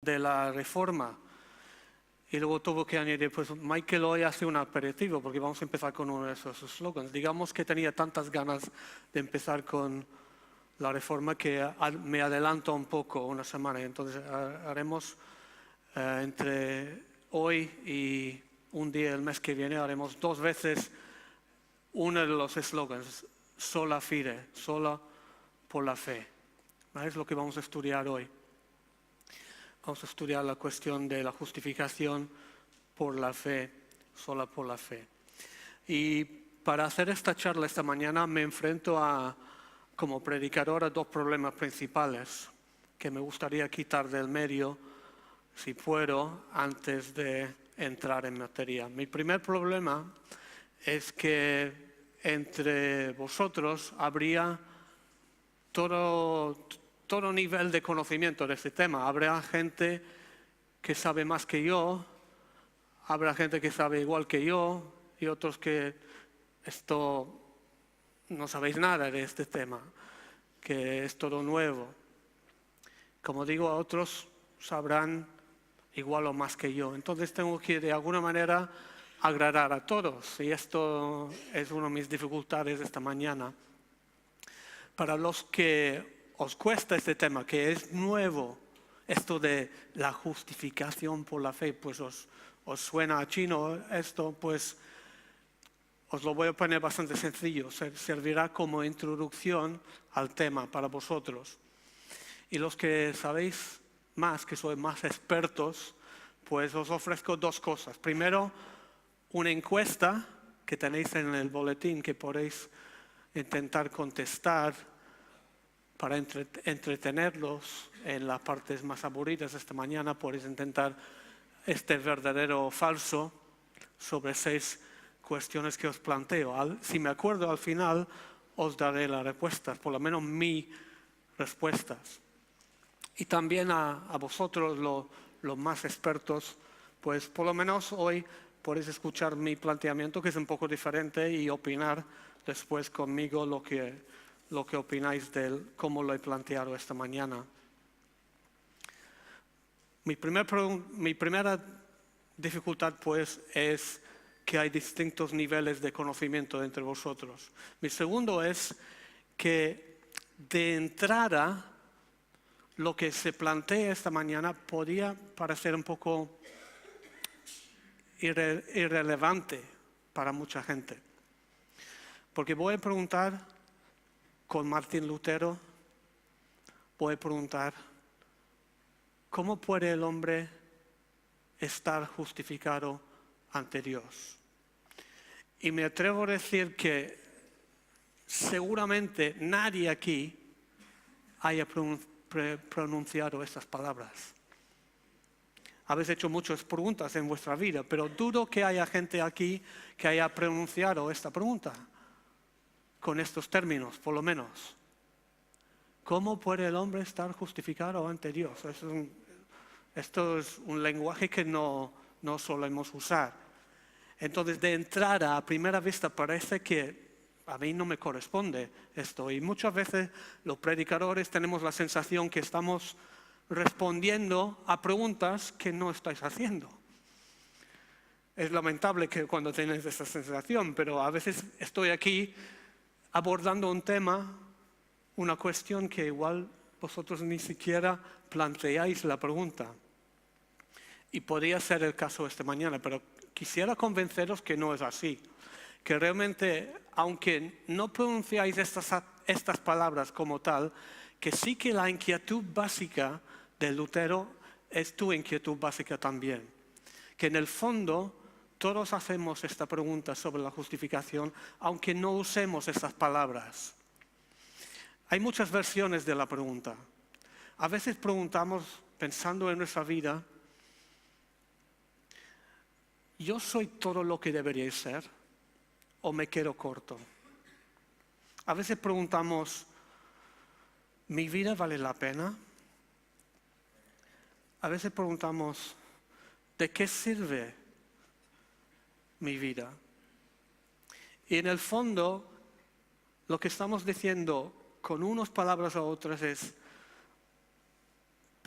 de la Reforma. Y luego tuvo que añadir, pues Michael hoy hace un aperitivo, porque vamos a empezar con uno de esos slogans. Digamos que tenía tantas ganas de empezar con la Reforma que me adelanto un poco, una semana. Entonces haremos entre hoy y un día el mes que viene, haremos 2 veces uno de los slogans, sola fide, sola por la fe. Es lo que vamos a estudiar hoy. Vamos a estudiar la cuestión de la justificación por la fe, sola por la fe. Y para hacer esta charla esta mañana me enfrento como predicador a 2 problemas principales que me gustaría quitar del medio, si puedo, antes de entrar en materia. Mi primer problema es que entre vosotros habría todo nivel de conocimiento de este tema. Habrá gente que sabe más que yo, habrá gente que sabe igual que yo y otros que no sabéis nada de este tema, que es todo nuevo. Como digo, a otros sabrán igual o más que yo. Entonces tengo que de alguna manera agradar a todos y esto es una de mis dificultades esta mañana. Para los que os cuesta este tema, que es nuevo, esto de la justificación por la fe, pues os suena a chino esto, pues os lo voy a poner bastante sencillo, servirá como introducción al tema para vosotros. Y los que sabéis más, que sois más expertos, pues os ofrezco 2 cosas. Primero, una encuesta que tenéis en el boletín que podéis intentar contestar para entretenerlos en las partes más aburridas esta mañana. Podéis intentar verdadero o falso sobre 6 cuestiones que os planteo. Si me acuerdo al final os daré las respuestas, por lo menos mis respuestas. Y también a vosotros, los más expertos, pues por lo menos hoy podéis escuchar mi planteamiento, que es un poco diferente, y opinar después conmigo lo que opináis de cómo lo he planteado esta mañana. Mi primera dificultad, pues, es que hay distintos niveles de conocimiento entre vosotros. Mi segundo es que de entrada lo que se plantea esta mañana podía parecer un poco irrelevante para mucha gente. Porque voy a preguntar con Martín Lutero, voy a preguntar, ¿cómo puede el hombre estar justificado ante Dios? Y me atrevo a decir que seguramente nadie aquí haya pronunciado estas palabras. Habéis hecho muchas preguntas en vuestra vida, pero dudo que haya gente aquí que haya pronunciado esta pregunta con estos términos, por lo menos. ¿Cómo puede el hombre estar justificado ante Dios? Esto es un lenguaje que no solemos usar. Entonces, de entrada, a primera vista, parece que a mí no me corresponde esto. Y muchas veces los predicadores tenemos la sensación que estamos respondiendo a preguntas que no estáis haciendo. Es lamentable que cuando tenéis esta sensación, pero a veces estoy aquí abordando un tema, una cuestión que igual vosotros ni siquiera planteáis la pregunta. Y podría ser el caso esta mañana, pero quisiera convenceros que no es así. Que realmente, aunque no pronunciáis estas palabras como tal, que sí que la inquietud básica de Lutero es tu inquietud básica también. Que en el fondo todos hacemos esta pregunta sobre la justificación, aunque no usemos estas palabras. Hay muchas versiones de la pregunta. A veces preguntamos, pensando en nuestra vida, ¿yo soy todo lo que debería ser o me quedo corto? A veces preguntamos, ¿mi vida vale la pena? A veces preguntamos, ¿de qué sirve mi vida? Y en el fondo, lo que estamos diciendo con unas palabras a otras es,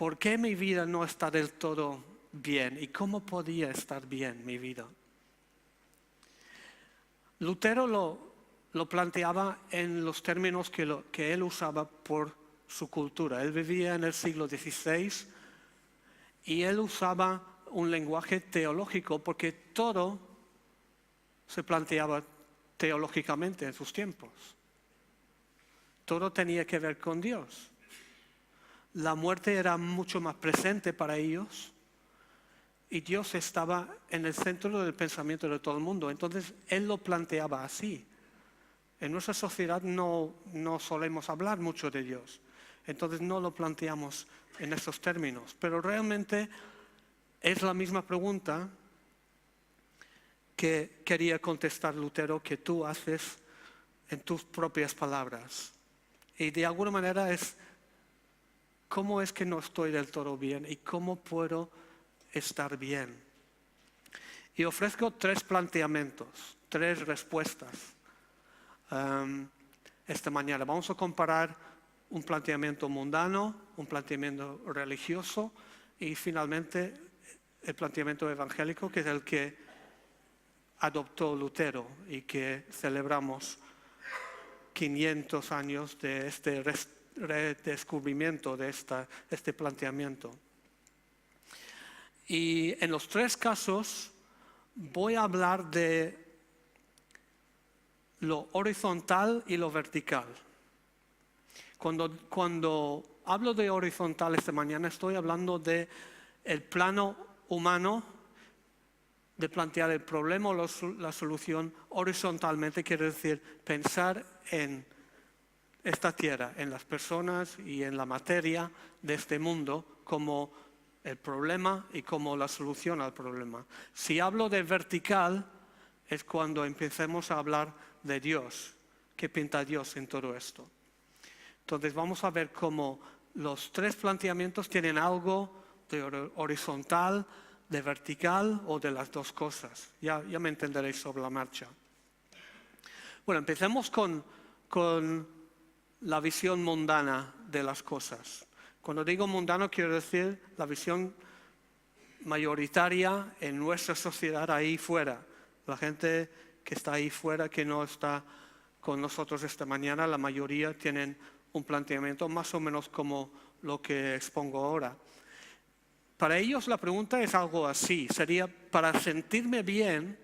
¿por qué mi vida no está del todo bien? ¿Y cómo podía estar bien mi vida? Lutero lo planteaba en los términos que él usaba por su cultura. Él vivía en el siglo XVI y él usaba un lenguaje teológico porque todo se planteaba teológicamente en sus tiempos. Todo tenía que ver con Dios. La muerte era mucho más presente para ellos y Dios estaba en el centro del pensamiento de todo el mundo. Entonces él lo planteaba así. En nuestra sociedad no solemos hablar mucho de Dios, entonces no lo planteamos en estos términos. Pero realmente es la misma pregunta que quería contestar Lutero que tú haces en tus propias palabras. Y de alguna manera es, ¿cómo es que no estoy del todo bien? ¿Y cómo puedo estar bien? Y ofrezco 3 planteamientos, 3 respuestas. Esta mañana vamos a comparar un planteamiento mundano, un planteamiento religioso y finalmente el planteamiento evangélico, que es el que adoptó Lutero y que celebramos 500 años de este redescubrimiento de este planteamiento. Y en los 3 casos voy a hablar de lo horizontal y lo vertical. Cuando hablo de horizontal esta mañana estoy hablando de el plano humano, de plantear el problema o la solución horizontalmente, quiere decir pensar en esta tierra, en las personas y en la materia de este mundo como el problema y como la solución al problema. Si hablo de vertical es cuando empecemos a hablar de Dios, qué pinta Dios en todo esto. Entonces vamos a ver cómo los 3 planteamientos tienen algo de horizontal, de vertical o de las 2 cosas. Ya me entenderéis sobre la marcha. Bueno, empecemos con la visión mundana de las cosas. Cuando digo mundano quiero decir la visión mayoritaria en nuestra sociedad ahí fuera. La gente que está ahí fuera, que no está con nosotros esta mañana, la mayoría tienen un planteamiento más o menos como lo que expongo ahora. Para ellos la pregunta es algo así, sería para sentirme bien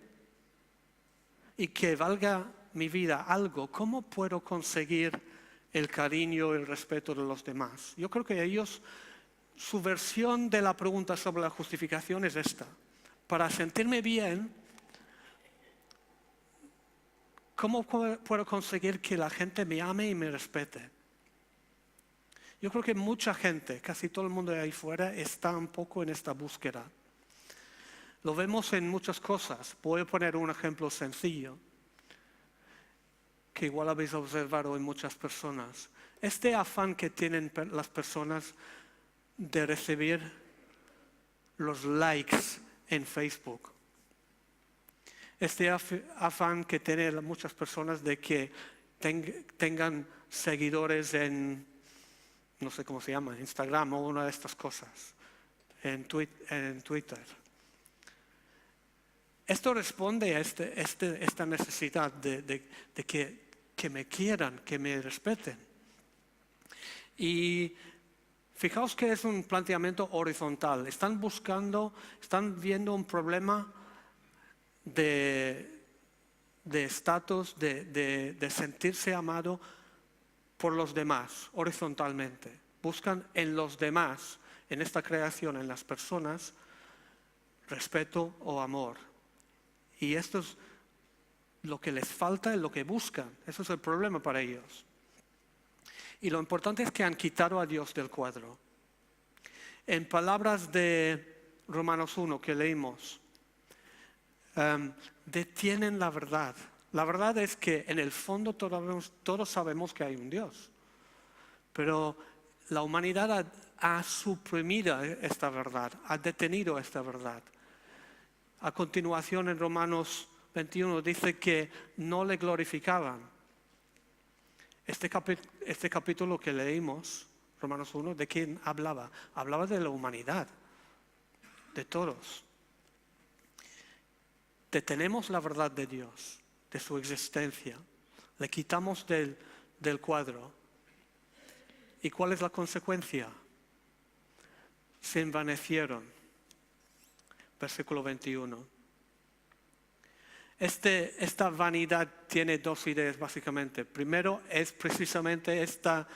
y que valga mi vida algo, ¿cómo puedo conseguir el cariño y el respeto de los demás? Yo creo que ellos, su versión de la pregunta sobre la justificación es esta. Para sentirme bien, ¿cómo puedo conseguir que la gente me ame y me respete? Yo creo que mucha gente, casi todo el mundo de ahí fuera, está un poco en esta búsqueda. Lo vemos en muchas cosas. Voy a poner un ejemplo sencillo, que igual habéis observado en muchas personas. Este afán que tienen las personas de recibir los likes en Facebook. Este afán que tienen muchas personas de que tengan seguidores en, no sé cómo se llama, Instagram o una de estas cosas, en Twitter. Esto responde a esta necesidad de que me quieran, que me respeten. Y fijaos que es un planteamiento horizontal. Están viendo un problema de estatus, de sentirse amado por los demás, horizontalmente. Buscan en los demás, en esta creación, en las personas, respeto o amor. Y esto es lo que les falta, es lo que buscan. Eso es el problema para ellos. Y lo importante es que han quitado a Dios del cuadro. En palabras de Romanos 1 que leímos, detienen la verdad. La verdad es que en el fondo todos sabemos que hay un Dios. Pero la humanidad ha suprimido esta verdad, ha detenido esta verdad. A continuación en Romanos 21 dice que no le glorificaban. Este capítulo que leímos Romanos 1, ¿de quién hablaba? Hablaba de la humanidad, de todos. Detenemos la verdad de Dios, de su existencia, le quitamos del cuadro. ¿Y cuál es la consecuencia? Se envanecieron. Versículo 21. Esta vanidad tiene dos ideas básicamente. Primero es precisamente esta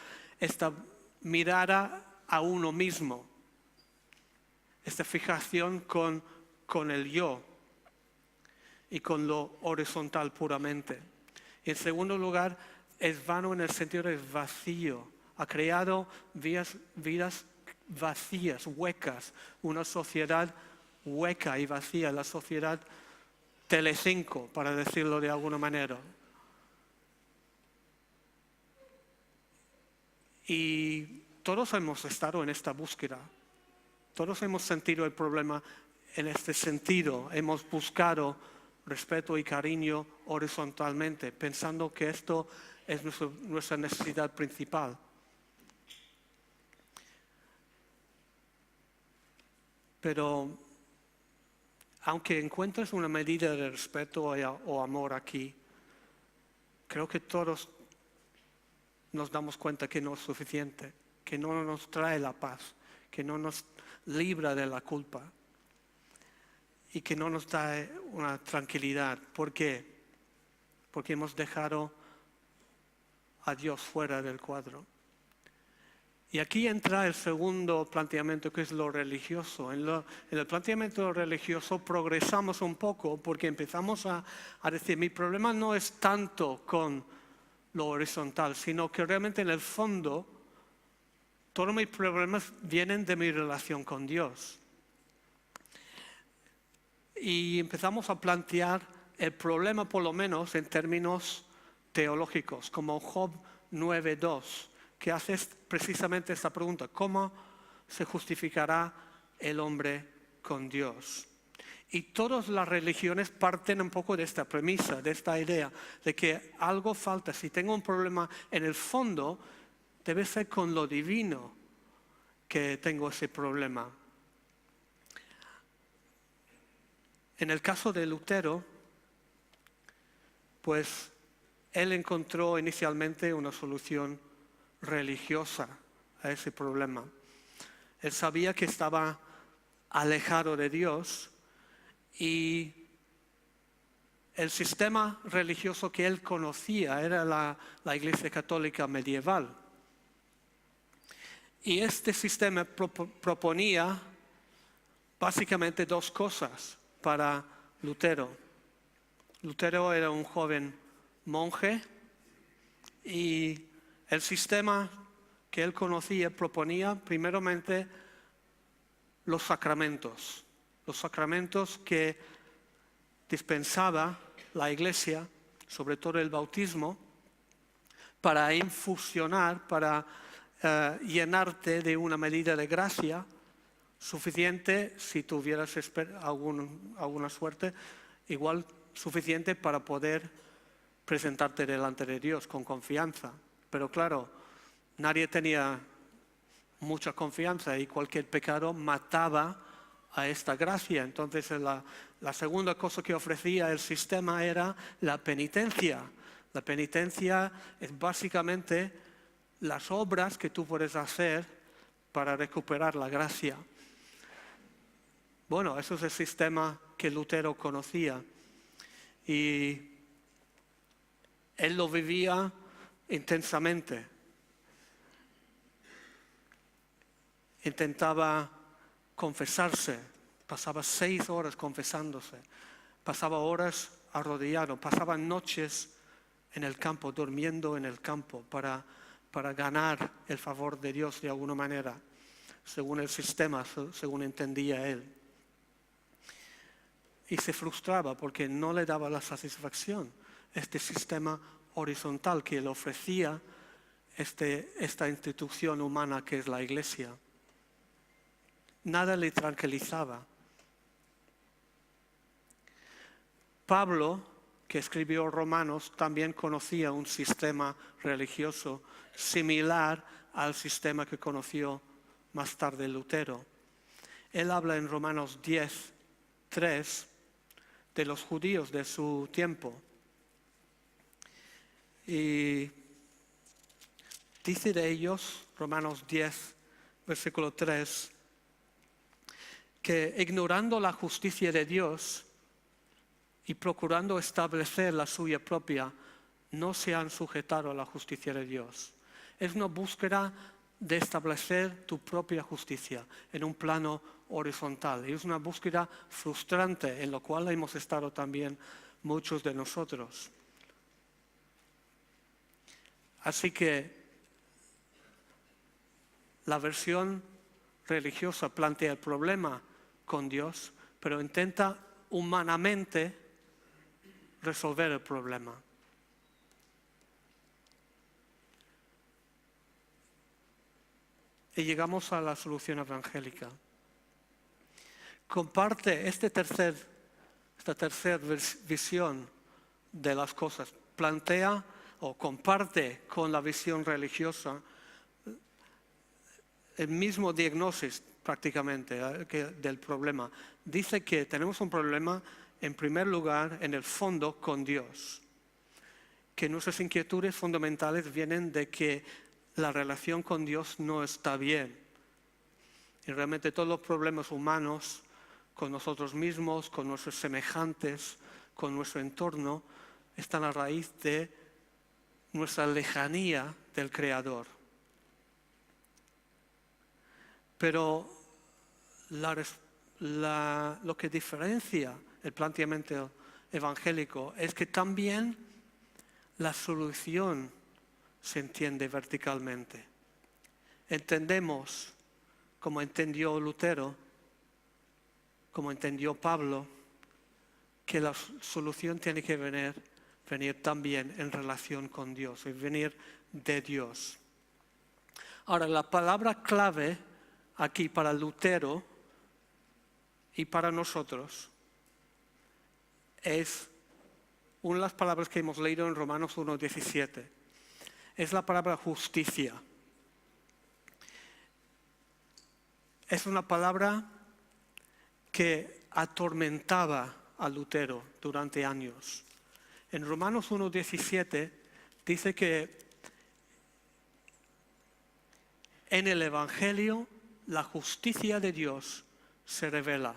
mirada a uno mismo, esta fijación con el yo y con lo horizontal puramente. Y en segundo lugar, es vano en el sentido de vacío. Ha creado vidas vacías, huecas, una sociedad hueca y vacía, la sociedad Telecinco, para decirlo de alguna manera. Y todos hemos estado en esta búsqueda, todos hemos sentido el problema en este sentido, hemos buscado respeto y cariño horizontalmente, pensando que esto es nuestra necesidad principal. Pero aunque encuentres una medida de respeto o amor aquí, creo que todos nos damos cuenta que no es suficiente, que no nos trae la paz, que no nos libra de la culpa y que no nos da una tranquilidad. ¿Por qué? Porque hemos dejado a Dios fuera del cuadro. Y aquí entra el segundo planteamiento, que es lo religioso. En el planteamiento religioso progresamos un poco porque empezamos a decir, mi problema no es tanto con lo horizontal, sino que realmente en el fondo todos mis problemas vienen de mi relación con Dios. Y empezamos a plantear el problema, por lo menos en términos teológicos, como Job 9:2. Que hace precisamente esta pregunta: ¿cómo se justificará el hombre con Dios? Y todas las religiones parten un poco de esta premisa, de esta idea, de que algo falta. Si tengo un problema en el fondo, debe ser con lo divino que tengo ese problema. En el caso de Lutero, pues él encontró inicialmente una solución religiosa a ese problema. Él sabía que estaba alejado de Dios y el sistema religioso que él conocía era la Iglesia Católica medieval. Y este sistema proponía básicamente dos cosas para Lutero. Lutero era un joven monje y el sistema que él conocía proponía primeramente los sacramentos que dispensaba la Iglesia, sobre todo el bautismo, para infusionar, para llenarte de una medida de gracia suficiente, si tuvieras alguna suerte, igual suficiente para poder presentarte delante de Dios con confianza. Pero claro, nadie tenía mucha confianza y cualquier pecado mataba a esta gracia. Entonces la segunda cosa que ofrecía el sistema era la penitencia. La penitencia es básicamente las obras que tú puedes hacer para recuperar la gracia. Bueno, eso es el sistema que Lutero conocía y él lo vivía intensamente. Intentaba confesarse, pasaba 6 horas confesándose, pasaba horas arrodillado, pasaba noches en el campo, durmiendo en el campo para ganar el favor de Dios de alguna manera, según el sistema, según entendía él. Y se frustraba porque no le daba la satisfacción este sistema horizontal que le ofrecía esta institución humana que es la Iglesia. Nada le tranquilizaba. Pablo, que escribió Romanos, también conocía un sistema religioso similar al sistema que conoció más tarde Lutero. Él habla en Romanos 10:3 de los judíos de su tiempo. Y dice de ellos, Romanos 10, versículo 3, que ignorando la justicia de Dios y procurando establecer la suya propia, no se han sujetado a la justicia de Dios. Es una búsqueda de establecer tu propia justicia en un plano horizontal. Y es una búsqueda frustrante en la cual hemos estado también muchos de nosotros. Así que la versión religiosa plantea el problema con Dios, pero intenta humanamente resolver el problema. Y llegamos a la solución evangélica. Comparte esta tercera visión de las cosas. Plantea o comparte con la visión religiosa el mismo diagnóstico prácticamente del problema. Dice que tenemos un problema, en primer lugar, en el fondo con Dios. Que nuestras inquietudes fundamentales vienen de que la relación con Dios no está bien. Y realmente todos los problemas humanos, con nosotros mismos, con nuestros semejantes, con nuestro entorno, están a raíz de nuestra lejanía del Creador. Pero lo que diferencia el planteamiento evangélico es que también la solución se entiende verticalmente. Entendemos, como entendió Lutero, como entendió Pablo, que la solución tiene que venir también en relación con Dios, y venir de Dios. Ahora, la palabra clave aquí para Lutero y para nosotros es una de las palabras que hemos leído en Romanos 1:17. Es la palabra justicia. Es una palabra que atormentaba a Lutero durante años. En Romanos 1:17 dice que en el Evangelio la justicia de Dios se revela.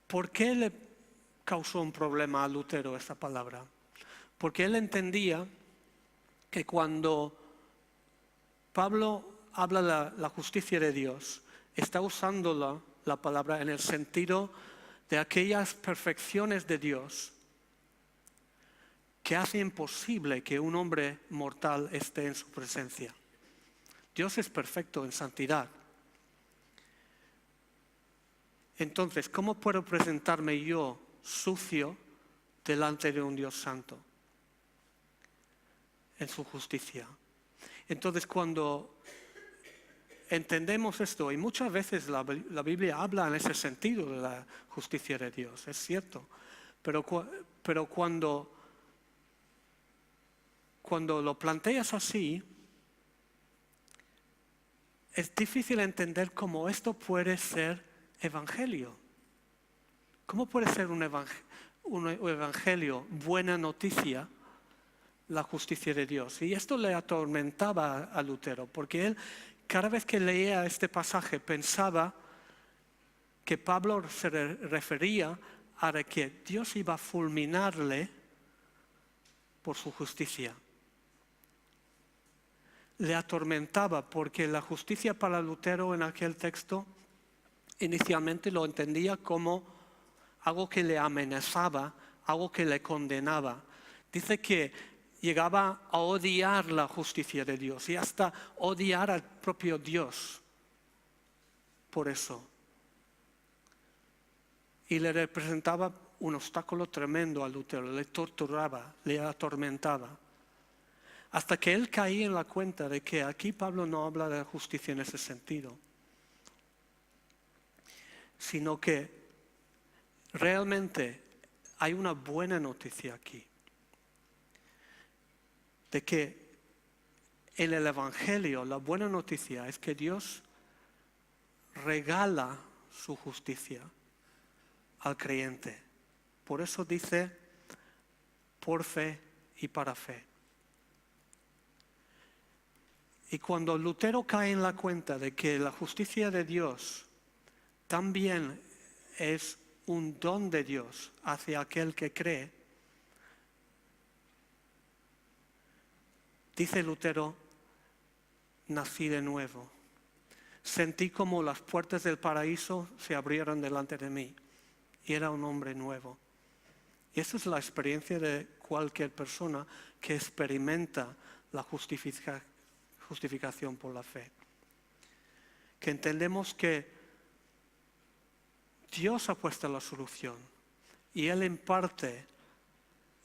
¿Por qué le causó un problema a Lutero esta palabra? Porque él entendía que cuando Pablo habla de la justicia de Dios, está usando la palabra en el sentido de aquellas perfecciones de Dios que hacen imposible que un hombre mortal esté en su presencia. Dios es perfecto en santidad. Entonces, ¿cómo puedo presentarme yo sucio delante de un Dios santo? En su justicia. Entonces, cuando entendemos esto, y muchas veces la Biblia habla en ese sentido de la justicia de Dios, es cierto, pero cuando lo planteas así, es difícil entender cómo esto puede ser evangelio. ¿Cómo puede ser un evangelio, buena noticia, la justicia de Dios? Y esto le atormentaba a Lutero, porque él cada vez que leía este pasaje pensaba que Pablo se refería a que Dios iba a fulminarle por su justicia. Le atormentaba porque la justicia para Lutero en aquel texto inicialmente lo entendía como algo que le amenazaba, algo que le condenaba. Dice que llegaba a odiar la justicia de Dios y hasta odiar al propio Dios por eso. Y le representaba un obstáculo tremendo a Lutero, le torturaba, le atormentaba. Hasta que él caía en la cuenta de que aquí Pablo no habla de justicia en ese sentido, sino que realmente hay una buena noticia aquí, de que en el Evangelio, la buena noticia es que Dios regala su justicia al creyente. Por eso dice, por fe y para fe. Y cuando Lutero cae en la cuenta de que la justicia de Dios también es un don de Dios hacia aquel que cree, dice Lutero, nací de nuevo. Sentí como las puertas del paraíso se abrieron delante de mí y era un hombre nuevo. Y esa es la experiencia de cualquier persona que experimenta la justificación por la fe. Que entendemos que Dios ha puesto la solución y Él imparte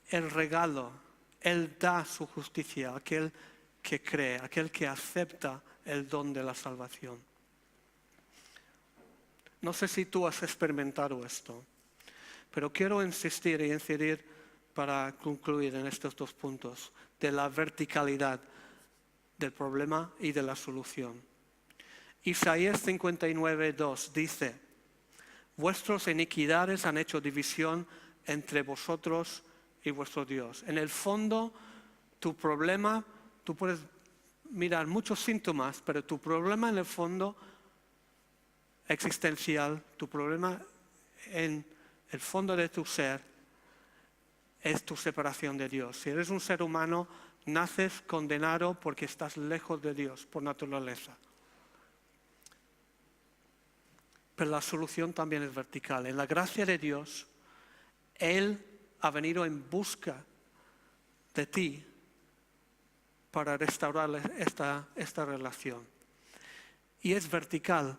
el regalo, Él da su justicia a aquel que cree, a aquel que acepta el don de la salvación. No sé si tú has experimentado esto, pero quiero insistir y incidir para concluir en estos dos puntos de la verticalidad del problema y de la solución. Isaías 59:2 dice: vuestras iniquidades han hecho división entre vosotros y vuestro Dios. En el fondo, tu problema, tú puedes mirar muchos síntomas, pero tu problema en el fondo existencial, tu problema en el fondo de tu ser es tu separación de Dios. Si eres un ser humano, naces condenado porque estás lejos de Dios por naturaleza. Pero la solución también es vertical. En la gracia de Dios, Él ha venido en busca de ti para restaurar esta relación. Y es vertical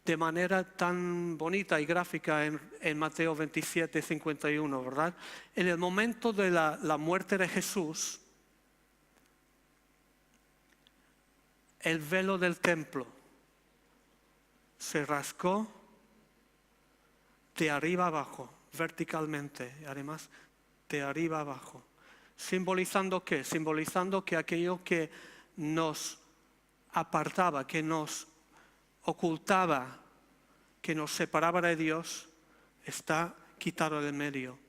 de manera tan bonita y gráfica en Mateo 27:51, ¿verdad? En el momento de la muerte de Jesús, el velo del templo se rascó de arriba abajo, verticalmente, y además de arriba abajo. ¿Simbolizando qué? Simbolizando que aquello que nos apartaba, que nos ocultaba, que nos separaba de Dios, está quitado del medio.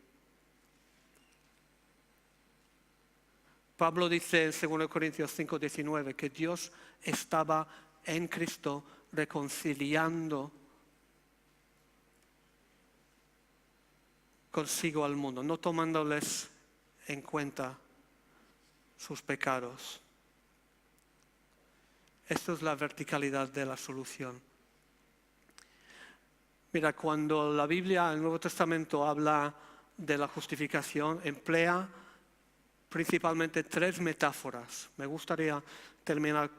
Pablo dice en 2 Corintios 5:19 que Dios estaba en Cristo reconciliando consigo al mundo, no tomándoles en cuenta sus pecados. Esto es la verticalidad de la solución. Mira, cuando la Biblia, el Nuevo Testamento, habla de la justificación, emplea principalmente 3 metáforas. Me gustaría terminar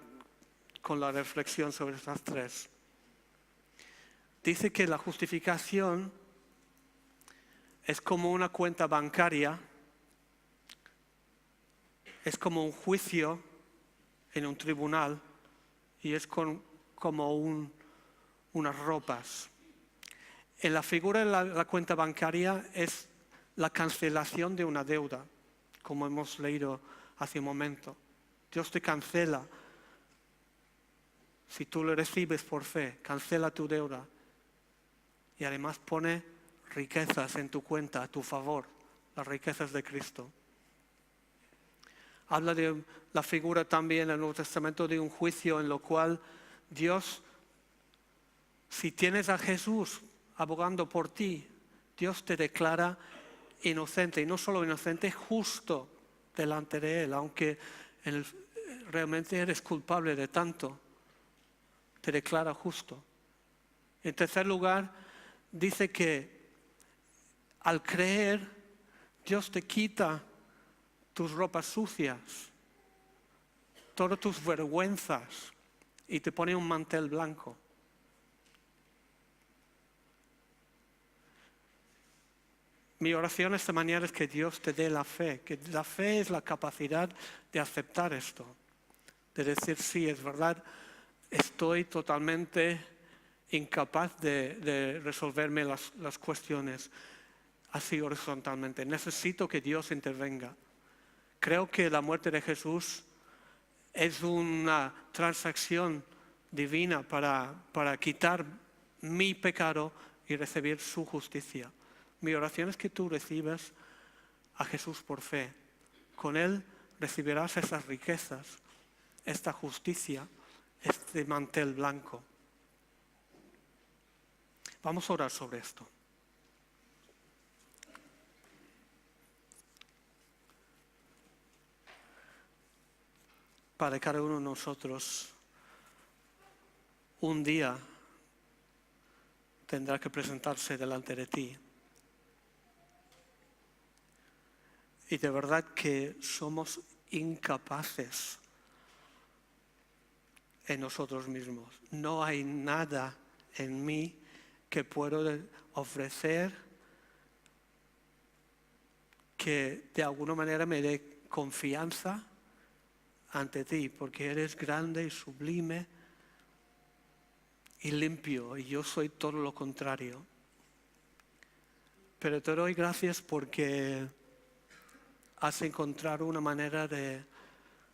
con la reflexión sobre estas 3. Dice que la justificación es como una cuenta bancaria, es como un juicio en un tribunal y es como unas ropas. En la figura de la cuenta bancaria es la cancelación de una deuda, como hemos leído hace un momento. Dios te cancela. Si tú lo recibes por fe, cancela tu deuda y además pone riquezas en tu cuenta a tu favor, las riquezas de Cristo. Habla de la figura también en el Nuevo Testamento de un juicio en lo cual Dios, si tienes a Jesús abogando por ti, Dios te declara inocente, y no solo inocente, justo delante de Él, aunque realmente eres culpable de tanto, te declara justo. En tercer lugar, dice que al creer, Dios te quita tus ropas sucias, todas tus vergüenzas, y te pone un mantel blanco. Mi oración esta mañana es que Dios te dé la fe, que la fe es la capacidad de aceptar esto, de decir sí, es verdad, estoy totalmente incapaz de resolverme las cuestiones así horizontalmente. Necesito que Dios intervenga. Creo que la muerte de Jesús es una transacción divina para quitar mi pecado y recibir su justicia. Mi oración es que tú recibas a Jesús por fe. Con Él recibirás esas riquezas, esta justicia, este mantel blanco. Vamos a orar sobre esto. Para cada uno de nosotros, un día tendrá que presentarse delante de ti. Y de verdad que somos incapaces en nosotros mismos. No hay nada en mí que puedo ofrecer que de alguna manera me dé confianza ante ti, porque eres grande y sublime y limpio, y yo soy todo lo contrario. Pero te doy gracias porque has encontrado una manera de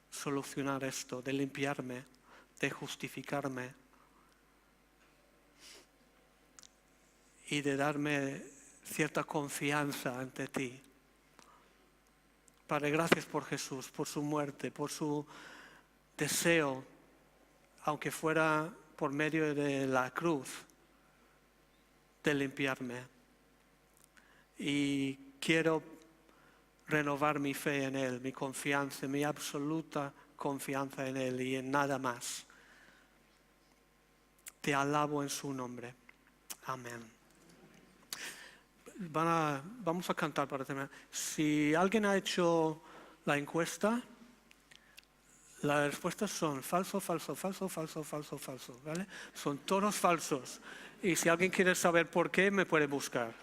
solucionar esto, de limpiarme, de justificarme y de darme cierta confianza ante ti. Padre, gracias por Jesús, por su muerte, por su deseo, aunque fuera por medio de la cruz, de limpiarme. Y quiero renovar mi fe en Él, mi confianza, mi absoluta confianza en Él y en nada más. Te alabo en su nombre. Amén. Vamos a cantar para terminar. Si alguien ha hecho la encuesta, las respuestas son falso, falso, falso, falso, falso, falso, ¿vale? Son todos falsos. Y si alguien quiere saber por qué, me puede buscar.